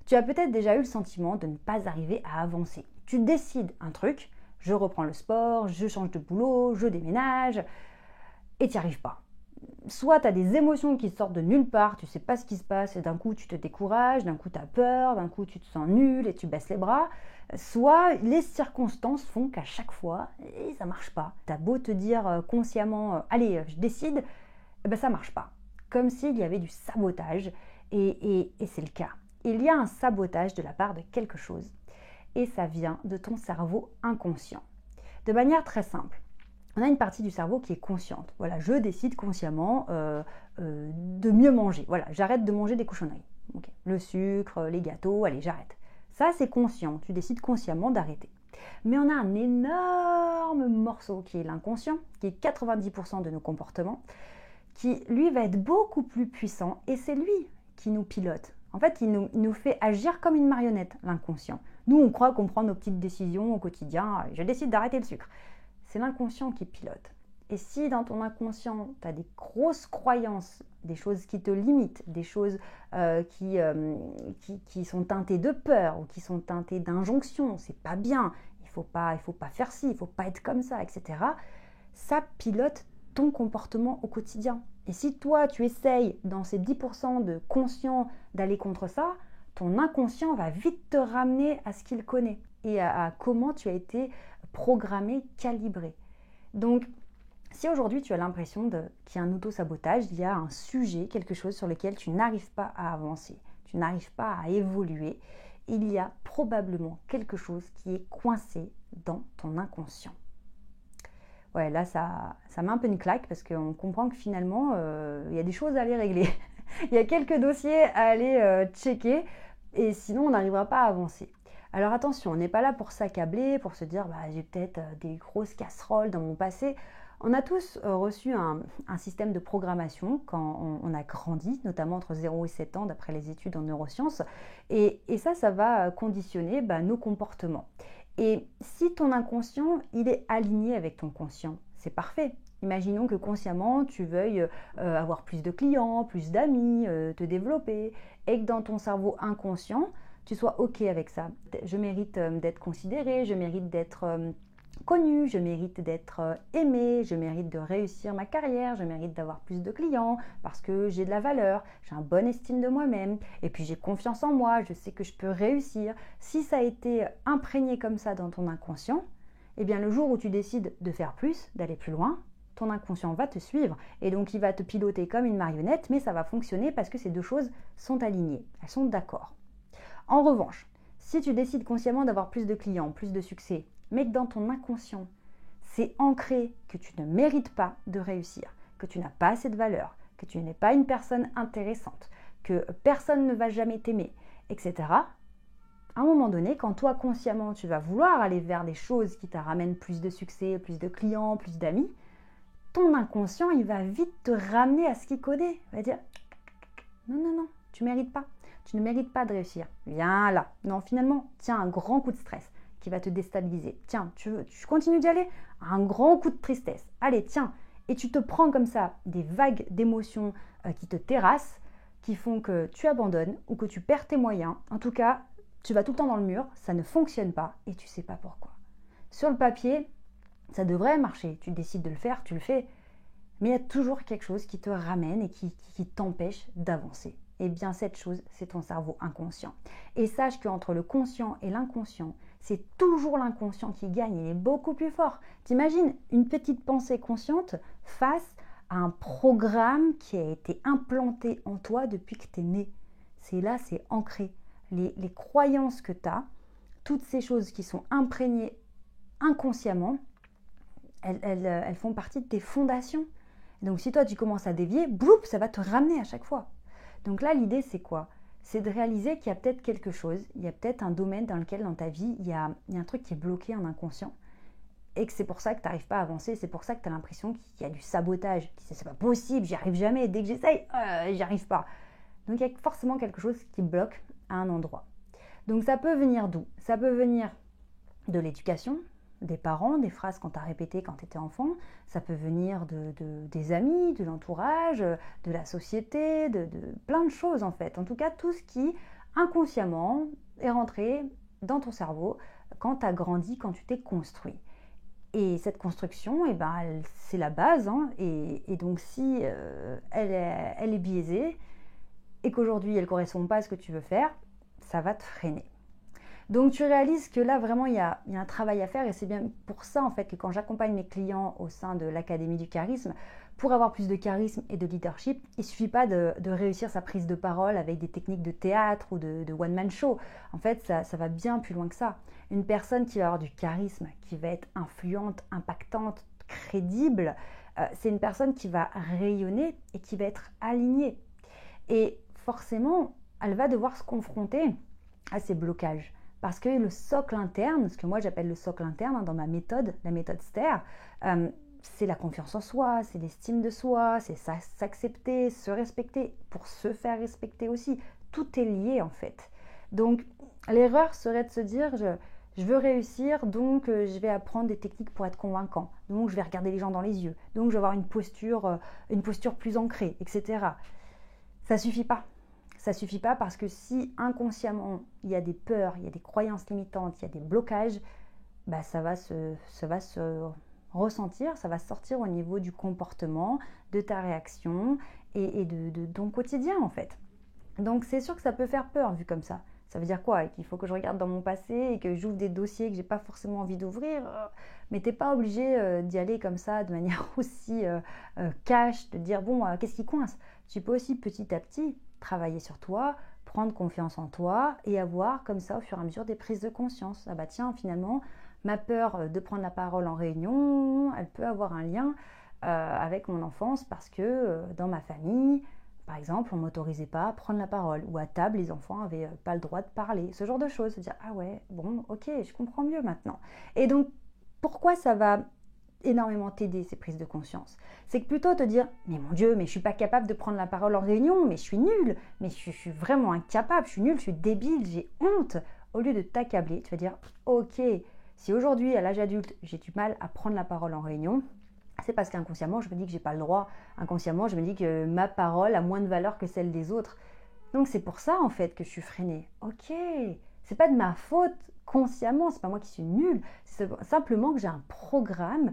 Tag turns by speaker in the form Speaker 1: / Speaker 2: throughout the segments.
Speaker 1: Tu as peut-être déjà eu le sentiment de ne pas arriver à avancer. Tu décides un truc, je reprends le sport, je change de boulot, je déménage, et tu n'y arrives pas. Soit tu as des émotions qui sortent de nulle part, tu ne sais pas ce qui se passe, et d'un coup tu te décourages, d'un coup tu as peur, d'un coup tu te sens nul et tu baisses les bras. Soit les circonstances font qu'à chaque fois, ça ne marche pas. Tu as beau te dire consciemment, allez, je décide, ça ne marche pas. Comme s'il y avait du sabotage, et c'est le cas. Il y a un sabotage de la part de quelque chose, et ça vient de ton cerveau inconscient. De manière très simple, on a une partie du cerveau qui est consciente. Voilà, je décide consciemment de mieux manger. Voilà, j'arrête de manger des cochonneries. Okay. Le sucre, les gâteaux, allez, j'arrête. Ça, c'est conscient. Tu décides consciemment d'arrêter. Mais on a un énorme morceau qui est l'inconscient, qui est 90% de nos comportements, qui, lui, va être beaucoup plus puissant, et c'est lui qui nous pilote. En fait, il nous fait agir comme une marionnette, l'inconscient. Nous, on croit qu'on prend nos petites décisions au quotidien. Je décide d'arrêter le sucre. C'est l'inconscient qui pilote. Et si dans ton inconscient, tu as des grosses croyances, des choses qui te limitent, des choses qui sont teintées de peur ou qui sont teintées d'injonction, c'est pas bien, il faut pas faire ci, il faut pas être comme ça, etc. Ça pilote ton comportement au quotidien. Et si toi, tu essayes dans ces 10% de conscient d'aller contre ça, ton inconscient va vite te ramener à ce qu'il connaît et à comment tu as été programmé, calibré. Donc, si aujourd'hui tu as l'impression qu'il y a un auto-sabotage, il y a un sujet, quelque chose sur lequel tu n'arrives pas à avancer, tu n'arrives pas à évoluer, il y a probablement quelque chose qui est coincé dans ton inconscient. Ouais, là, ça met un peu une claque parce qu'on comprend que finalement, il y a des choses à aller régler. Il y a quelques dossiers à aller checker et sinon, on n'arrivera pas à avancer. Alors attention, on n'est pas là pour s'accabler, pour se dire j'ai peut-être des grosses casseroles dans mon passé. On a tous reçu un système de programmation quand on a grandi, notamment entre 0 et 7 ans, d'après les études en neurosciences. Et ça va conditionner nos comportements. Et si ton inconscient, il est aligné avec ton conscient, c'est parfait. Imaginons que consciemment, tu veuilles avoir plus de clients, plus d'amis, te développer, et que dans ton cerveau inconscient, tu sois OK avec ça. Je mérite d'être considérée, je mérite d'être connue, je mérite d'être aimée, je mérite de réussir ma carrière, je mérite d'avoir plus de clients parce que j'ai de la valeur, j'ai un bon estime de moi-même et puis j'ai confiance en moi, je sais que je peux réussir. Si ça a été imprégné comme ça dans ton inconscient, eh bien le jour où tu décides de faire plus, d'aller plus loin, ton inconscient va te suivre et donc il va te piloter comme une marionnette, mais ça va fonctionner parce que ces deux choses sont alignées, elles sont d'accord. En revanche, si tu décides consciemment d'avoir plus de clients, plus de succès, mais que dans ton inconscient, c'est ancré que tu ne mérites pas de réussir, que tu n'as pas assez de valeur, que tu n'es pas une personne intéressante, que personne ne va jamais t'aimer, etc. À un moment donné, quand toi, consciemment, tu vas vouloir aller vers des choses qui te ramènent plus de succès, plus de clients, plus d'amis, ton inconscient, il va vite te ramener à ce qu'il connaît. Il va dire « Non, tu ne mérites pas. Tu ne mérites pas de réussir. Viens là. » Non, finalement, tiens, un grand coup de stress qui va te déstabiliser. Tiens, tu continues d'y aller? Un grand coup de tristesse. Allez, tiens. Et tu te prends comme ça des vagues d'émotions qui te terrassent, qui font que tu abandonnes ou que tu perds tes moyens. En tout cas, tu vas tout le temps dans le mur, ça ne fonctionne pas et tu ne sais pas pourquoi. Sur le papier, ça devrait marcher. Tu décides de le faire, tu le fais. Mais il y a toujours quelque chose qui te ramène et qui t'empêche d'avancer. Eh bien, cette chose, c'est ton cerveau inconscient. Et sache qu'entre le conscient et l'inconscient, c'est toujours l'inconscient qui gagne, il est beaucoup plus fort. T'imagines une petite pensée consciente face à un programme qui a été implanté en toi depuis que tu es né. C'est là, c'est ancré. Les croyances que tu as, toutes ces choses qui sont imprégnées inconsciemment, elles font partie de tes fondations. Donc si toi tu commences à dévier, bloup, ça va te ramener à chaque fois. Donc là, l'idée c'est quoi? C'est de réaliser qu'il y a peut-être quelque chose, il y a peut-être un domaine dans lequel dans ta vie, il y a un truc qui est bloqué en inconscient et que c'est pour ça que tu n'arrives pas à avancer, c'est pour ça que tu as l'impression qu'il y a du sabotage. Tu dis, c'est pas possible, j'y arrive jamais, dès que j'essaye, j'y arrive pas. Donc il y a forcément quelque chose qui bloque à un endroit. Donc ça peut venir d'où? Ça peut venir de l'éducation, des parents, des phrases qu'on t'a répétées quand tu étais enfant, ça peut venir des amis, de l'entourage, de la société, de plein de choses en fait. En tout cas, tout ce qui inconsciemment est rentré dans ton cerveau quand tu as grandi, quand tu t'es construit. Et cette construction, c'est la base. Et donc, si elle est biaisée et qu'aujourd'hui, elle ne correspond pas à ce que tu veux faire, ça va te freiner. Donc, tu réalises que là, vraiment, il y a un travail à faire. Et c'est bien pour ça, en fait, que quand j'accompagne mes clients au sein de l'Académie du charisme, pour avoir plus de charisme et de leadership, il ne suffit pas de réussir sa prise de parole avec des techniques de théâtre ou de one-man show. En fait, ça va bien plus loin que ça. Une personne qui va avoir du charisme, qui va être influente, impactante, crédible, c'est une personne qui va rayonner et qui va être alignée. Et forcément, elle va devoir se confronter à ces blocages. Parce que le socle interne, ce que moi j'appelle le socle interne dans ma méthode, la méthode STER, c'est la confiance en soi, c'est l'estime de soi, c'est s'accepter, se respecter, pour se faire respecter aussi. Tout est lié en fait. Donc l'erreur serait de se dire je veux réussir, donc je vais apprendre des techniques pour être convaincant. Donc je vais regarder les gens dans les yeux. Donc je vais avoir une posture plus ancrée, etc. Ça suffit pas. Ça suffit pas parce que si inconsciemment il y a des peurs, il y a des croyances limitantes, il y a des blocages, ça va se ressentir, ça va sortir au niveau du comportement, de ta réaction et de ton quotidien en fait. Donc c'est sûr que ça peut faire peur vu comme ça. Ça veut dire quoi? Qu'il faut que je regarde dans mon passé et que j'ouvre des dossiers que j'ai pas forcément envie d'ouvrir. Mais t'es pas obligé d'y aller comme ça de manière aussi cash, de dire bon qu'est-ce qui coince? Tu peux aussi petit à petit travailler sur toi, prendre confiance en toi et avoir comme ça au fur et à mesure des prises de conscience. Ah bah tiens, finalement, ma peur de prendre la parole en réunion, elle peut avoir un lien avec mon enfance parce que dans ma famille, par exemple, on ne m'autorisait pas à prendre la parole ou à table, les enfants n'avaient pas le droit de parler. Ce genre de choses, se dire ah ouais, bon, ok, je comprends mieux maintenant. Et donc, pourquoi ça va énormément t'aider ces prises de conscience? C'est que plutôt te dire mais mon Dieu, mais je suis pas capable de prendre la parole en réunion, mais je suis nulle, mais je suis vraiment incapable, je suis nulle, je suis débile, j'ai honte. Au lieu de t'accabler, tu vas dire ok, si aujourd'hui à l'âge adulte j'ai du mal à prendre la parole en réunion, c'est parce qu'inconsciemment je me dis que j'ai pas le droit, inconsciemment je me dis que ma parole a moins de valeur que celle des autres. Donc c'est pour ça en fait que je suis freinée. Ok, c'est pas de ma faute consciemment, c'est pas moi qui suis nulle, c'est simplement que j'ai un programme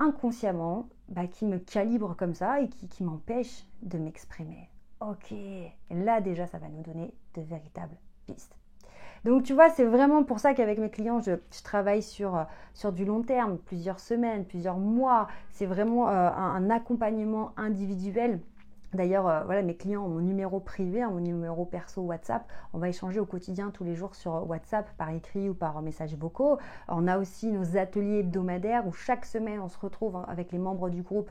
Speaker 1: inconsciemment qui me calibre comme ça et qui m'empêche de m'exprimer. Ok, et là déjà ça va nous donner de véritables pistes. Donc tu vois, c'est vraiment pour ça qu'avec mes clients, je travaille sur du long terme, plusieurs semaines, plusieurs mois. C'est vraiment un accompagnement individuel. D'ailleurs, voilà, mes clients ont mon numéro privé, mon numéro perso WhatsApp. On va échanger au quotidien tous les jours sur WhatsApp, par écrit ou par messages vocaux. On a aussi nos ateliers hebdomadaires où chaque semaine, on se retrouve avec les membres du groupe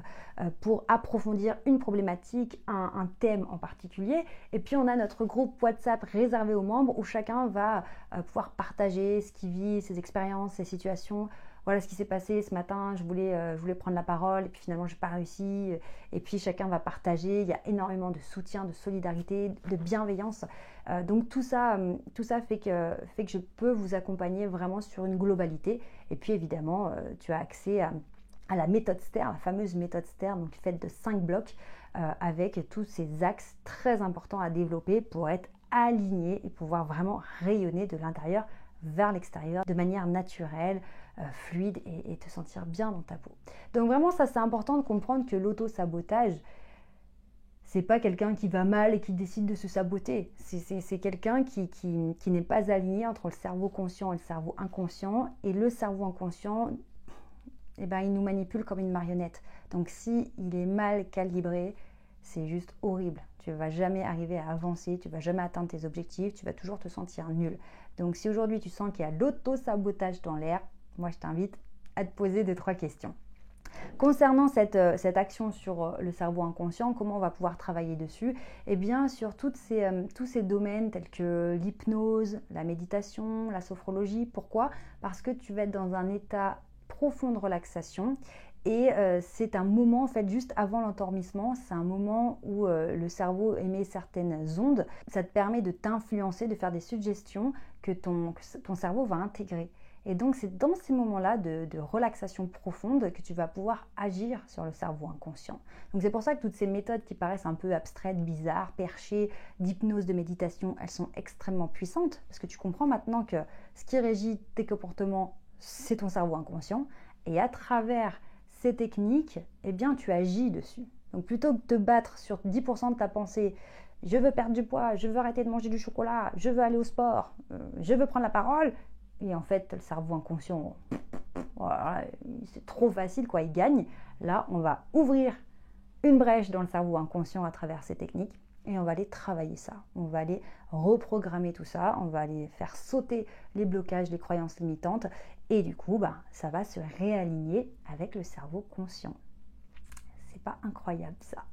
Speaker 1: pour approfondir une problématique, un thème en particulier. Et puis, on a notre groupe WhatsApp réservé aux membres où chacun va pouvoir partager ce qu'il vit, ses expériences, ses situations. Voilà ce qui s'est passé ce matin, je voulais prendre la parole et puis finalement je n'ai pas réussi. Et puis chacun va partager, il y a énormément de soutien, de solidarité, de bienveillance. Donc tout ça fait que je peux vous accompagner vraiment sur une globalité. Et puis évidemment, tu as accès à la méthode STER, la fameuse méthode STER, donc faite de 5 blocs avec tous ces axes très importants à développer pour être aligné et pouvoir vraiment rayonner de l'intérieur vers l'extérieur de manière naturelle, fluide et te sentir bien dans ta peau. Donc vraiment ça c'est important de comprendre que l'auto-sabotage c'est pas quelqu'un qui va mal et qui décide de se saboter, c'est quelqu'un qui n'est pas aligné entre le cerveau conscient et le cerveau inconscient, et le cerveau inconscient il nous manipule comme une marionnette. Donc si il est mal calibré, c'est juste horrible. Tu ne vas jamais arriver à avancer, tu ne vas jamais atteindre tes objectifs, tu vas toujours te sentir nul. Donc si aujourd'hui tu sens qu'il y a l'auto-sabotage dans l'air, moi je t'invite à te poser 2-3 questions. Concernant cette action sur le cerveau inconscient, comment on va pouvoir travailler dessus? Eh bien sur tous ces domaines tels que l'hypnose, la méditation, la sophrologie. Pourquoi? Parce que tu vas être dans un état profond de relaxation. Et c'est un moment, en fait, juste avant l'endormissement, c'est un moment où le cerveau émet certaines ondes. Ça te permet de t'influencer, de faire des suggestions que ton cerveau va intégrer. Et donc, c'est dans ces moments-là de relaxation profonde que tu vas pouvoir agir sur le cerveau inconscient. Donc, c'est pour ça que toutes ces méthodes qui paraissent un peu abstraites, bizarres, perchées, d'hypnose, de méditation, elles sont extrêmement puissantes. Parce que tu comprends maintenant que ce qui régit tes comportements, c'est ton cerveau inconscient. Et à travers ces techniques, eh bien, tu agis dessus. Donc, plutôt que de te battre sur 10% de ta pensée, je veux perdre du poids, je veux arrêter de manger du chocolat, je veux aller au sport, je veux prendre la parole, et en fait, le cerveau inconscient, voilà, c'est trop facile, quoi, il gagne. Là, on va ouvrir une brèche dans le cerveau inconscient à travers ces techniques et on va aller travailler ça. On va aller reprogrammer tout ça, on va aller faire sauter les blocages, les croyances limitantes et du coup, ça va se réaligner avec le cerveau conscient. C'est pas incroyable ça.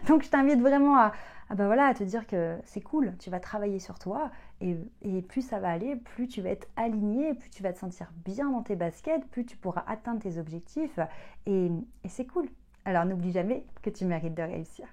Speaker 1: Donc je t'invite vraiment à te dire que c'est cool, tu vas travailler sur toi et plus ça va aller, plus tu vas être aligné, plus tu vas te sentir bien dans tes baskets, plus tu pourras atteindre tes objectifs et c'est cool. Alors n'oublie jamais que tu mérites de réussir.